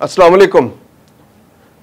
अस्सलाम वालेकुम।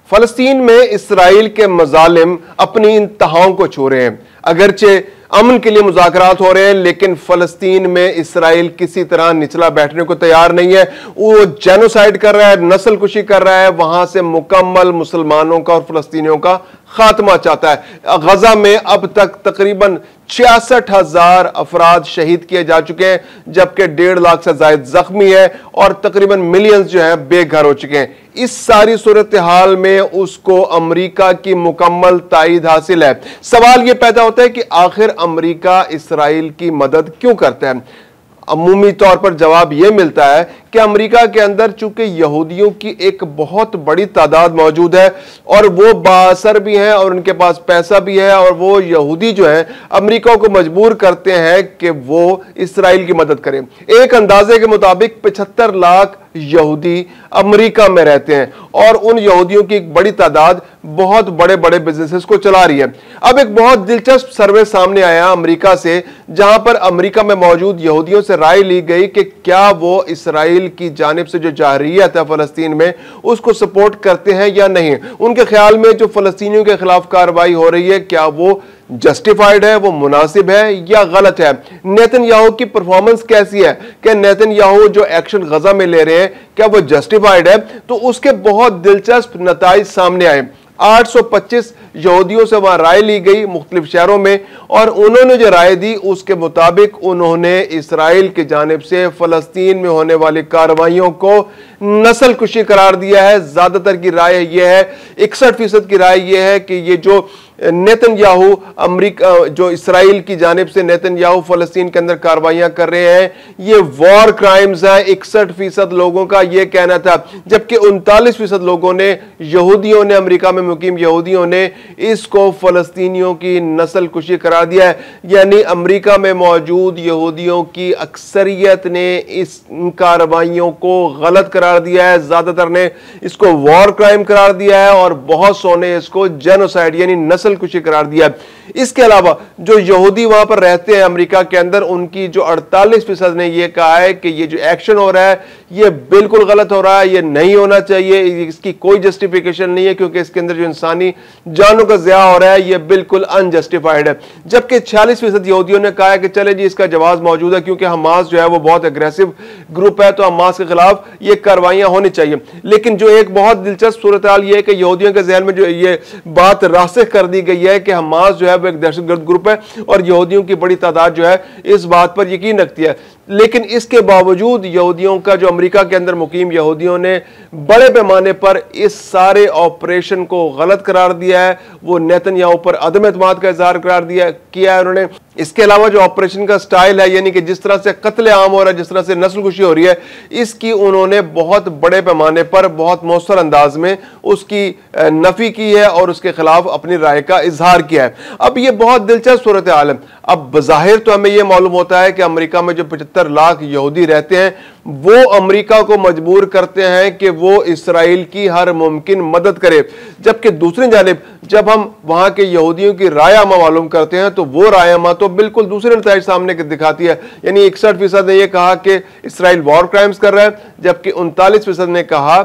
फलस्तीन में इसराइल के मजालिम अपनी इंतहाओं को छू रहे हैं। अगरचे अमन के लिए मुज़ाकरात हो रहे हैं, लेकिन फलस्तीन में इसराइल किसी तरह निचला बैठने को तैयार नहीं है। वो जेनोसाइड कर रहा है, नस्ल कुशी कर रहा है, वहां से मुकम्मल मुसलमानों का और फलस्तीनियों का खात्मा चाहता है। गजा में अब तक तकरीबन 66,000 अफराद शहीद किए जा चुके हैं, जबकि 1.5 लाख से ज्यादा जख्मी है और तकरीबन मिलियंस जो है बेघर हो चुके हैं। इस सारी सूरत हाल में उसको अमेरिका की मुकम्मल ताईद हासिल है। सवाल यह पैदा होता है कि आखिर अमेरिका इसराइल की मदद क्यों करता है। अमूमी तौर पर जवाब यह मिलता है कि अमेरिका के अंदर चूंकि यहूदियों की एक बहुत बड़ी तादाद मौजूद है और वो बाअसर भी हैं और उनके पास पैसा भी है, और वो यहूदी जो है अमेरिका को मजबूर करते हैं कि वो इसराइल की मदद करें। एक अंदाजे के मुताबिक 75 लाख यहूदी अमेरिका में रहते हैं और उन यहूदियों की एक बड़ी तादाद बहुत बड़े बड़े बिजनेसेस को चला रही है। अब एक बहुत दिलचस्प सर्वे सामने आया अमेरिका से, जहां पर अमेरिका में मौजूद यहूदियों से राय ली गई कि क्या वो इसराइल की जानिब से जो जारहियत है फलस्तीन में उसको सपोर्ट करते हैं या नहीं। उनके ख्याल में जो फलस्तीनियों के खिलाफ कार्रवाई हो रही है, क्या वो जस्टिफाइड है, वो मुनासिब है या गलत है। नेतन्याहू की परफॉर्मेंस कैसी है, क्या नेतन्याहू जो एक्शन गजा में ले रहे हैं क्या वो जस्टिफाइड है। तो उसके बहुत दिलचस्प नताइज सामने आए। 825 यहूदियों से वहां राय ली गई मुख्तलिफ शहरों में, और उन्होंने जो राय दी उसके मुताबिक उन्होंने इसराइल की जानिब से फलस्तीन में होने वाली कार्रवाइयों को नस्ल कुशी करार दिया है। ज्यादातर की राय यह है, 61% की राय यह है कि ये जो नेतन्याहू अमेरिका जो इसराइल की जानिब से नेतन्याहू फलस्तीन के अंदर कार्रवाइयां कर रहे हैं ये वॉर क्राइम्स हैं। 61% लोगों का यह कहना था, जबकि 39% लोगों ने, यहूदियों ने, अमेरिका में मुकीम यहूदियों ने इसको फलस्तीनियों की नस्ल कुशी करार दिया है। यानी अमेरिका में मौजूद यहूदियों की अक्सरियत ने इस कार्रवाइयों को गलत करार दिया है, ज्यादातर ने इसको वॉर क्राइम करार दिया है और बहुत सौ ने इसको जेनोसाइड यानी नस्ल कुशी करार दिया। इसके अलावा जो यहूदी वहां पर रहते हैं अमेरिका के अंदर, उनकी जो 48% ने यह कहा है कि ये जो एक्शन हो रहा है ये बिल्कुल गलत हो रहा है, ये नहीं होना चाहिए, इसकी कोई जस्टिफिकेशन नहीं है, क्योंकि इसके अंदर जो इंसानी जानों का ज़िया हो रहा है ये बिल्कुल अनजस्टिफाइड है। जबकि 46% यहूदियों ने कहा है कि चले जी इसका जवाब मौजूद है, क्योंकि हमास जो है वो बहुत एग्रेसिव ग्रुप है, तो हमास के खिलाफ ये कार्रवाइयां होनी चाहिए। लेकिन जो एक बहुत दिलचस्प सूरत हाल ये है कि यहूदियों के ज़हन में जो ये बात रासिख कर दी गई है कि हमास जो है वो एक दहशतगर्द ग्रुप है, और यहूदियों की बड़ी तादाद जो है इस बात पर यकीन रखती है। लेकिन इसके बावजूद यहूदियों का जो अमेरिका के अंदर मुकीम यहूदियों ने बड़े पैमाने पर इस सारे ऑपरेशन को गलत करार दिया है। वो नेतन्याहू पर अदम एतमाद का इजहार करार किया है उन्होंने। इसके अलावा जो ऑपरेशन का स्टाइल है, यानी कि जिस तरह से कत्ले आम हो रहा है, जिस तरह से नस्ल कुशी हो रही है, इसकी उन्होंने बहुत बड़े पैमाने पर बहुत मौसर अंदाज में उसकी नफी की है और उसके खिलाफ अपनी राय का इजहार किया है। अब यह बहुत दिलचस्प सूरत हाल है। अब बज़ाहिर तो हमें यह मालूम होता है कि अमेरिका में जो 75 लाख यहूदी रहते हैं वो अमेरिका को मजबूर करते हैं कि वो इसराइल की हर मुमकिन मदद करे, जबकि दूसरी जानिब जब हम वहां के यहूदियों की रायमा मालूम करते हैं तो वो रायमा तो बिल्कुल दूसरे नतीजे सामने दिखाती है। यानी 61% ने यह कहा कि इसराइल वॉर क्राइम्स कर रहा है, जबकि 39% ने कहा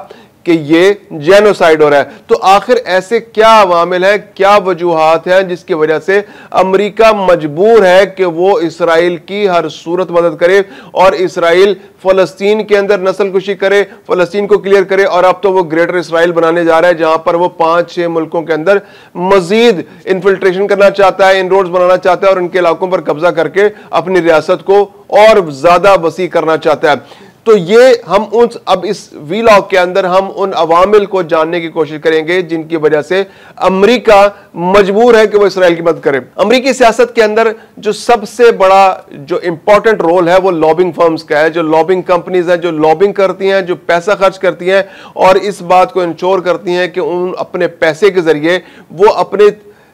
कि ये जेनोसाइड हो रहा है। तो आखिर ऐसे क्या अवामिल है, क्या वजूहात हैं जिसकी वजह से अमेरिका मजबूर है कि वो इसराइल की हर सूरत मदद करे और इसराइल फलस्तीन के अंदर नस्ल कुशी करे, फलस्तीन को क्लियर करे, और अब तो वो ग्रेटर इसराइल बनाने जा रहा है जहां पर वो 5-6 मुल्कों के अंदर मजीद इन्फिल्ट्रेशन करना चाहता है, इनरोड्स बनाना चाहता है और उनके इलाकों पर कब्जा करके अपनी रियासत को और ज्यादा वसी करना चाहता है। तो ये हम अब इस वीलॉग के अंदर हम उन अवामिल को जानने की कोशिश करेंगे जिनकी वजह से अमेरिका मजबूर है कि वो इसराइल की मदद करे। अमेरिकी सियासत के अंदर जो सबसे बड़ा जो इंपॉर्टेंट रोल है वो लॉबिंग फर्म्स का है, जो लॉबिंग कंपनीज है, जो लॉबिंग करती हैं, जो पैसा खर्च करती हैं और इस बात को इंश्योर करती हैं कि उन अपने पैसे के जरिए वो अपने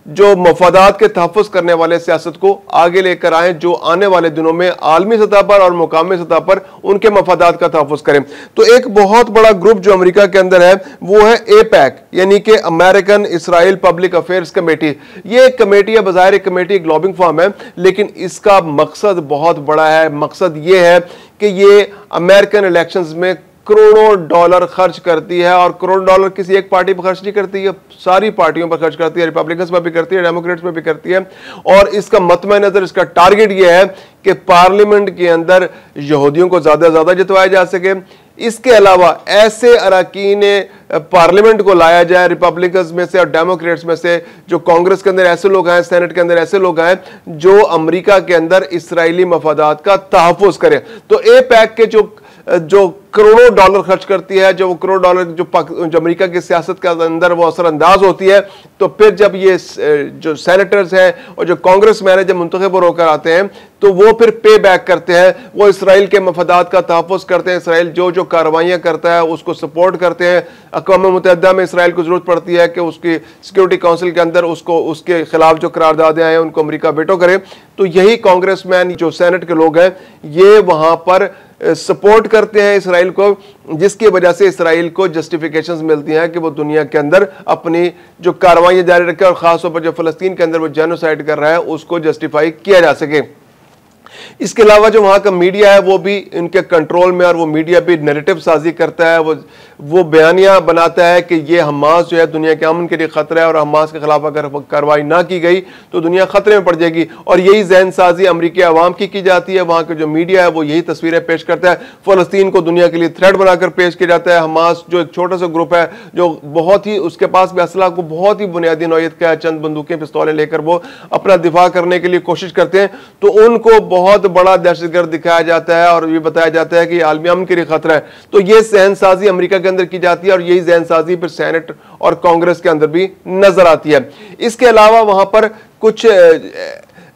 जो मफादात के तहफ़्फ़ुज़ करने वाले सियासत को आगे लेकर आए, जो आने वाले दिनों में आलमी सतह पर और मुकामी सतह पर उनके मफादात का तहफ़्फ़ुज़ करें। तो एक बहुत बड़ा ग्रुप जो अमेरिका के अंदर है वो है AIPAC, यानी कि American Israel public affairs committee. ये एक कमेटी है, बज़ाहिर एक कमेटी, एक लॉबिंग फर्म है, लेकिन इसका मकसद बहुत बड़ा है। मकसद ये है कि ये अमेरिकन इलेक्शंस में करोड़ों डॉलर खर्च करती है, और करोड़ डॉलर किसी एक पार्टी पर खर्च नहीं करती है, सारी पार्टियों पर खर्च करती है, रिपब्लिकन्स पर भी करती है, डेमोक्रेट्स पर भी करती है। और इसका मतमे नजर, इसका टारगेट यह है कि पार्लियामेंट के अंदर यहूदियों को ज्यादा से ज्यादा जितवाया जा सके। इसके अलावा ऐसे अरकान पार्लियामेंट को लाया जाए रिपब्लिकन्स में से और डेमोक्रेट्स में से, जो कांग्रेस के अंदर ऐसे लोग हैं, सेनेट के अंदर ऐसे लोग हैं जो अमेरिका के अंदर इसराइली मफादात का तहफ़्फ़ुज़ करें। तो एपैक के जो करोड़ों डॉलर खर्च करती है, जो करोड़ डॉलर जो अमेरिका की सियासत के अंदर वो असरअंदाज होती है, तो फिर जब ये जो सेनेटर्स हैं और जो कांग्रेसमैन है जब मुंतखब होकर आते हैं तो वो फिर पे बैक करते हैं, वो इसराइल के मफादात का तहफ़्फ़ुज़ करते हैं, इसराइल जो जो कार्रवाइयाँ करता है उसको सपोर्ट करते हैं। अक़वाम मुत्तहिदा में इसराइल को ज़रूरत पड़ती है कि उसकी सिक्योरिटी काउंसिल के अंदर उसको उसके खिलाफ जो करारदादें आए उनको अमेरिका वेटो करे, तो यही कांग्रेसमैन जो सेनेट के लोग हैं ये वहाँ पर सपोर्ट करते हैं इसराइल को, जिसकी वजह से इसराइल को जस्टिफिकेशंस मिलती हैं कि वो दुनिया के अंदर अपनी जो कार्रवाई जारी रखे और खासतौर पर जो फ़लस्तीन के अंदर वो जेनोसाइड कर रहा है उसको जस्टिफाई किया जा सके। इसके अलावा जो वहाँ का मीडिया है वो भी इनके कंट्रोल में, और वो मीडिया भी नैरेटिव साजी करता है, वो बयानियाँ बनाता है कि ये हमास जो है दुनिया के अमन के लिए ख़तरा है और हमास के खिलाफ अगर कार्रवाई ना की गई तो दुनिया ख़तरे में पड़ जाएगी। और यही जहन साजी अमरीकी अवाम की जाती है। वहाँ के जो मीडिया है वो यही तस्वीरें पेश करता है, फ़लस्तीन को दुनिया के लिए थ्रेट बनाकर पेश किया जाता है। हमास जो एक छोटा सा ग्रुप है जो बहुत ही, उसके पास भी असला को बहुत ही बुनियादी नौयत का है, चंद बंदूकें पिस्तौलें लेकर वो अपना दिफा करने के लिए कोशिश करते हैं, तो उनको बहुत बड़ा दहशतगर्द दिखाया जाता है और ये बताया जाता है कि आलमी अमन के लिए खतरा है। तो ये जहनसाजी अमेरिका के अंदर की जाती है और यही जहनसाजी फिर सेनेट और कांग्रेस के अंदर भी नजर आती है। इसके अलावा वहां पर कुछ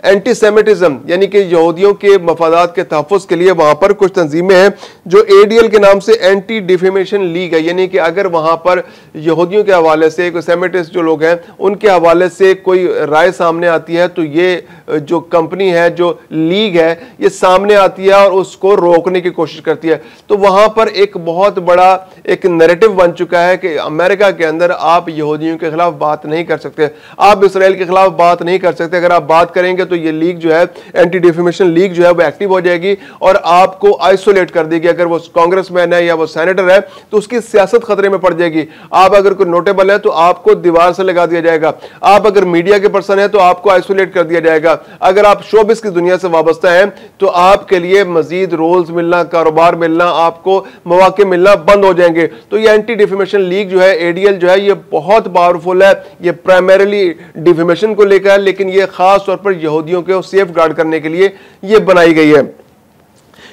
एंटीसेमिटिज्म यानी कि यहूदियों के मफादात के तहफ़्फ़ुज़ के लिए वहां पर कुछ तंजीमें हैं जो एडीएल के नाम से एंटी डिफेमेशन लीग है, यानी कि अगर वहां पर यहूदियों के हवाले से कोई सेमिटिस्ट जो लोग हैं उनके हवाले से कोई राय सामने आती है तो ये जो कंपनी है, जो लीग है, ये सामने आती है और उसको रोकने की कोशिश करती है। तो वहां पर एक बहुत बड़ा एक नैरेटिव बन चुका है कि अमेरिका के अंदर आप यहूदियों के खिलाफ बात नहीं कर सकते, आप इसराइल के खिलाफ बात नहीं कर सकते। अगर आप बात करेंगे तो ये लीग जो है, एंटी डिफेमेशन लीग जो है वो एक्टिव हो जाएगी और आपको आइसोलेट कर देगी। अगर वो कांग्रेसमैन है या वो सेनेटर है तो उसकी सियासत खतरे में पड़ जाएगी। आप अगर कोई नोटेबल है तो आपको दीवार से लगा दिया जाएगा, आप अगर मीडिया के पर्सन है तो आपको आइसोलेट कर दिया जाएगा, अगर आप शोबिस की दुनिया से वाबस्ता हैं तो आपके लिए मजीद रोल्स मिलना, कारोबार मिलना, आपको मौके मिलना बंद हो जाएंगे। तो ये एंटी डिफेमेशन लीग जो है, एडीएल जो है, ये बहुत पावरफुल है। ये प्राइमरीली डिफेमेशन को लेकर है, लेकिन ये खास तौर पर यहूदियों को सेफ गार्ड करने के लिए ये बनाई गई है।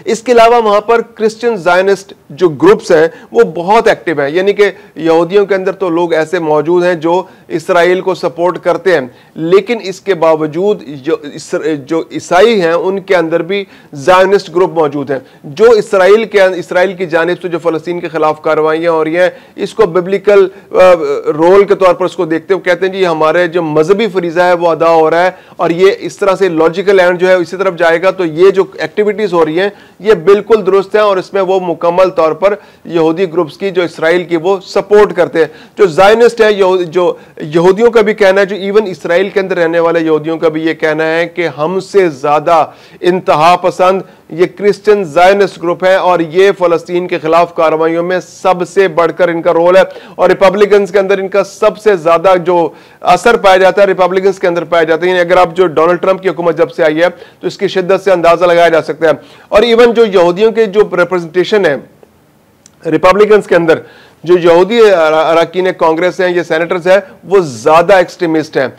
इसके अलावा वहां पर क्रिश्चियन ज़ायनिस्ट जो ग्रुप्स हैं वो बहुत एक्टिव हैं, यानी कि यहूदियों के अंदर तो लोग ऐसे मौजूद हैं जो इसराइल को सपोर्ट करते हैं, लेकिन इसके बावजूद जो ईसाई हैं उनके अंदर भी ज़ायनिस्ट ग्रुप मौजूद हैं जो इसराइल की जानिब से जो फ़लस्तीन के खिलाफ कार्रवाइयाँ हो रही हैं इसको बिब्लिकल रोल के तौर पर उसको देखते हुए कहते हैं जी हमारे जो मजहबी फरीज़ा है वो अदा हो रहा है और ये इस तरह से लॉजिकल एंड जो है इसी तरफ जाएगा, तो ये जो एक्टिविटीज़ हो रही हैं ये बिल्कुल दुरुस्त है और इसमें वो मुकम्मल तौर पर यहूदी ग्रुप्स की जो इसराइल की वो सपोर्ट करते हैं। जो ज़ायनिस्ट है, जो यहूदियों का भी कहना है, जो इवन इसराइल के अंदर रहने वाले यहूदियों का भी ये कहना है कि हमसे ज़्यादा इंतहा पसंद ये क्रिश्चियन ज़ायनिस्ट ग्रुप है और ये फ़लस्तीन के खिलाफ कार्रवाइयों में सबसे बढ़कर इनका रोल है। और रिपब्लिकन्स के अंदर इनका सबसे ज़्यादा जो असर पाया जाता है रिपब्लिकन्स के अंदर पाया जाता है। अगर आप जो डोनाल्ड ट्रंप की हुकूमत जब से आई है तो इसकी शिद्दत से अंदाज़ा लगाया जा सकता है। और इवन जो यहूदियों के जो रिप्रेजेंटेशन है रिपब्लिकन्स के अंदर, जो यहूदी अरकान कांग्रेस हैं, ये सेनेटर्स हैं, वो ज़्यादा एक्सट्रीमिस्ट हैं,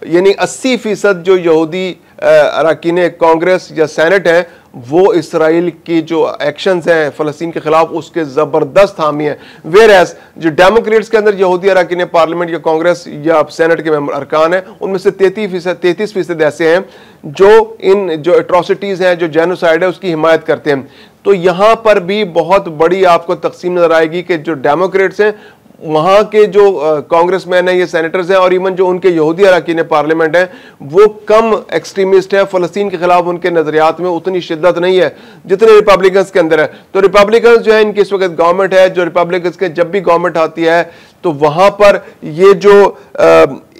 यानी 80% जो यहूदी अरकान कांग्रेस या सेनेट है वो इसराइल की जो एक्शंस हैं फ़लस्तीन के खिलाफ उसके ज़बरदस्त हामी हैं। वेयर एज जो डेमोक्रेट्स के अंदर यहूदी अरकान पार्लियामेंट या कांग्रेस या सेनेट के अरकान हैं उनमें से 33% ऐसे हैं जो इन जो एट्रोसिटीज़ हैं, जो जेनोसाइड है, उसकी हिमायत करते हैं। तो यहाँ पर भी बहुत बड़ी आपको तकसीम नजर आएगी कि जो डेमोक्रेट्स हैं वहाँ के जो कांग्रेसमैन हैं, ये सेनेटर्स हैं और इवन जो उनके यहूदी अरकान पार्लियामेंट हैं वो कम एक्सट्रीमिस्ट है, फ़लस्तीन के खिलाफ उनके नज़रियात में उतनी शिद्दत नहीं है जितने रिपब्लिकन्स के अंदर है। तो रिपब्लिकन्स जो है इनकी इस वक्त गवर्नमेंट है, जो रिपब्लिकन्स के जब भी गवर्नमेंट आती है तो वहां पर ये जो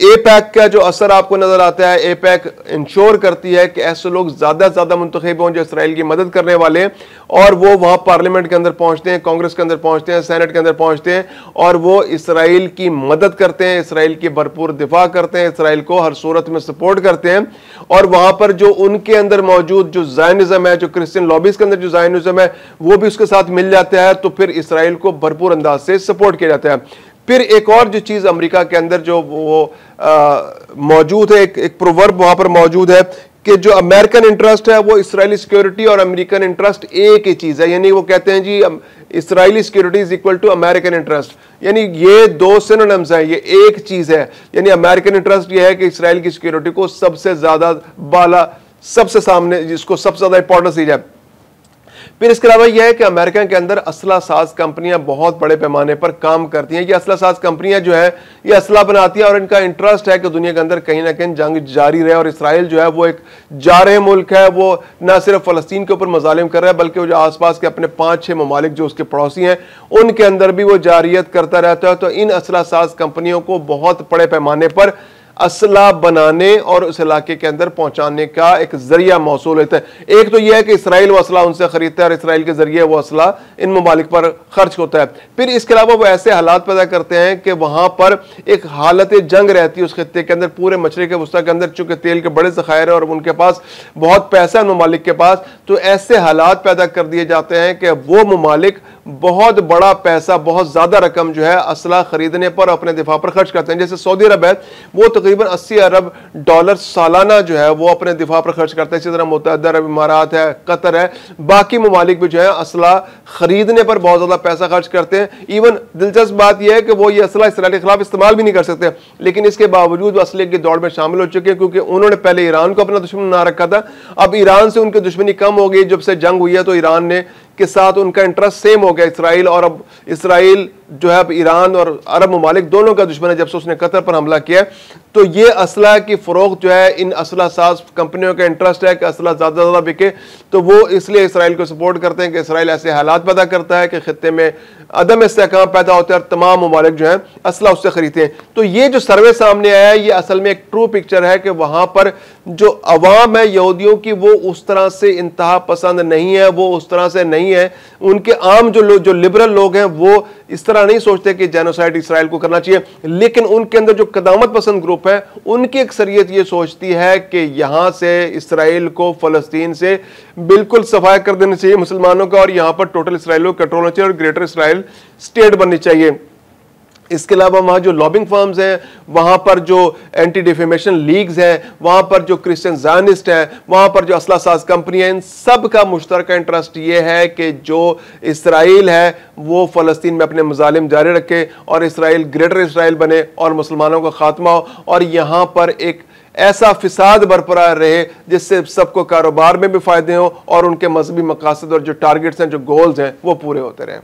एपैक का जो असर आपको नजर आता है, एपैक इंश्योर करती है कि ऐसे लोग ज्यादा से ज्यादा मुंतखब हों जो इसराइल की मदद करने वाले हैं, और वो वहां पार्लियामेंट के अंदर पहुंचते हैं, कांग्रेस के अंदर पहुंचते हैं, सेनेट के अंदर पहुंचते हैं, और वो इसराइल की मदद करते हैं, इसराइल की भरपूर दिफा करते हैं, इसराइल को हर सूरत में सपोर्ट करते हैं। और वहां पर जो उनके अंदर मौजूद जो ज़ायनिज़्म है, जो क्रिश्चियन लॉबीज के अंदर जो ज़ायनिज़्म है, वो भी उसके साथ मिल जाता है, तो फिर इसराइल को भरपूर अंदाज से सपोर्ट किया जाता है। फिर एक और जो चीज अमेरिका के अंदर जो वो मौजूद है, एक प्रोवर्ब वहां पर मौजूद है कि जो अमेरिकन इंटरेस्ट है वो इसराइली सिक्योरिटी और अमेरिकन इंटरेस्ट एक ही चीज है। यानी वो कहते हैं जी Israeli security is equal to American interest, यानी ये दो सिनोनिम्स हैं, ये एक चीज है। यानी अमेरिकन इंटरेस्ट ये है कि इसराइल की सिक्योरिटी को सबसे ज्यादा बाला, सबसे सामने, जिसको सबसे ज्यादा इंपॉर्टेंस दी जाए। फिर इसके अलावा यह है कि अमेरिका के अंदर असला साज कंपनियां बहुत बड़े पैमाने पर काम करती हैं। ये असला साज कंपनियां जो है ये असला बनाती हैं और इनका इंटरेस्ट है कि दुनिया के अंदर कहीं ना कहीं जंग जारी रहे। और इसराइल जो है वो एक जारे मुल्क है, वो ना सिर्फ फलस्तीन के ऊपर मजालिम कर रहा है बल्कि वो जो आसपास के अपने 5-6 ममालिक जो उसके पड़ोसी हैं उनके अंदर भी वो जारियत करता रहता है। तो इन असला साज कंपनियों को बहुत बड़े पैमाने पर असला बनाने और उस इलाके के अंदर पहुंचाने का एक जरिया मौसूल होता है। एक तो यह है कि इसराइल वो असला उनसे खरीदता है और इसराइल के जरिए वो असला इन ममालिक पर खर्च होता है। फिर इसके अलावा वो ऐसे हालात पैदा करते हैं कि वहां पर एक हालत जंग रहती है उस खित्ते के अंदर, पूरे मशरिक वस्ता के अंदर, चूंकि तेल के बड़े ज़खायर है और उनके पास बहुत पैसा है ममालिक के पास, तो ऐसे हालात पैदा कर दिए जाते हैं कि वो ममालिक बहुत बड़ा पैसा, बहुत ज्यादा रकम जो है असला खरीदने पर, अपने दिफा पर खर्च करते हैं। जैसे सऊदी अरब है, वो तकरीबन 80 अरब डॉलर सालाना जो है वो अपने दिफा पर खर्च करते हैं। इसी तरह मुत्तहदा अरब इमारात है, कतर है, बाकी ममालिक भी जो है असला खरीदने पर बहुत ज्यादा पैसा खर्च करते हैं। इवन दिलचस्प बात यह है कि वो ये असला इसराइल के खिलाफ इस्तेमाल भी नहीं कर सकते, लेकिन इसके बावजूद वो असले की दौड़ में शामिल हो चुके हैं, क्योंकि उन्होंने पहले ईरान को अपना दुश्मन बना रखा था। अब ईरान से उनकी दुश्मनी कम हो गई, जब से जंग हुई है तो ईरान ने के साथ उनका इंटरेस्ट सेम हो गया इसराइल, और अब इसराइल जो है अब ईरान और अरब ममालिक दोनों का दुश्मन है जब से उसने कतर पर हमला किया। तो ये असला की फरोख्त जो है, इन असला साज कंपनियों का इंटरेस्ट है कि असला ज्यादा ज्यादा बिके, तो वो इसलिए इसराइल को सपोर्ट करते हैं कि इसराइल ऐसे हालात पैदा करता है कि खित्ते में अदम इस्तेहकाम पैदा होता है और तमाम ममालिक जो है असला उससे खरीदते हैं। तो ये जो सर्वे सामने आया है ये असल में एक ट्रू पिक्चर है कि वहां पर जो अवाम है यहूदियों की वो उस तरह से इंतहा पसंद नहीं है, वो उस तरह से नहीं है। उनके आम जो लिबरल लोग हैं वो इस तरह नहीं सोचते कि जेनोसाइड इसराइल को करना चाहिए, लेकिन उनके अंदर जो कदामत पसंद ग्रुप है उनकी अक्सरियत ये सोचती है कि यहां से इसराइल को फलस्तीन से बिल्कुल सफाई कर देनी चाहिए मुसलमानों का, और यहां पर टोटल इसराइल को कंट्रोल होना चाहिए और ग्रेटर इसराइल स्टेट बननी चाहिए। इसके अलावा वहां जो लॉबिंग फर्म्स हैं, वहां पर जो एंटी डिफेमेशन लीग्स हैं, वहां पर जो क्रिश्चियन ज़ायनिस्ट हैं, वहां पर जो असला साज कंपनी है, इन सब का मुश्तरका इंटरेस्ट ये है कि जो इसराइल है वो फलस्तीन में अपने मजालिम जारी रखे और इसराइल ग्रेटर इसराइल बने और मुसलमानों का खात्मा हो, और यहां पर एक ऐसा फिसाद बरकरार रहे जिससे सबको कारोबार में भी फायदे हो और उनके मजहबी मकासद और जो टारगेट्स हैं, जो गोल्स हैं, वो पूरे होते रहें।